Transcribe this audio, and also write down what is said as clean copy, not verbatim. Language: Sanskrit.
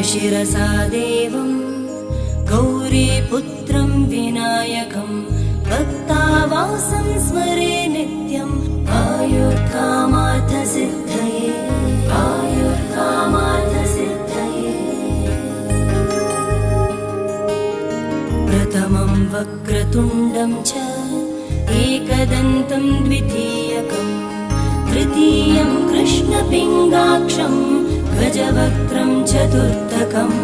शिरसा देवं गौरीपुत्रं विनायकं भक्तावासं स्मरे नित्यम् आयुर्कामार्थसिद्धये आयुर्कामार्थसिद्धये। प्रथमं वक्रतुण्डं च एकदन्तं द्वितीयकं तृतीयं कृष्णपिङ्गाक्षं गजवक्त्रं चतुर्थकम्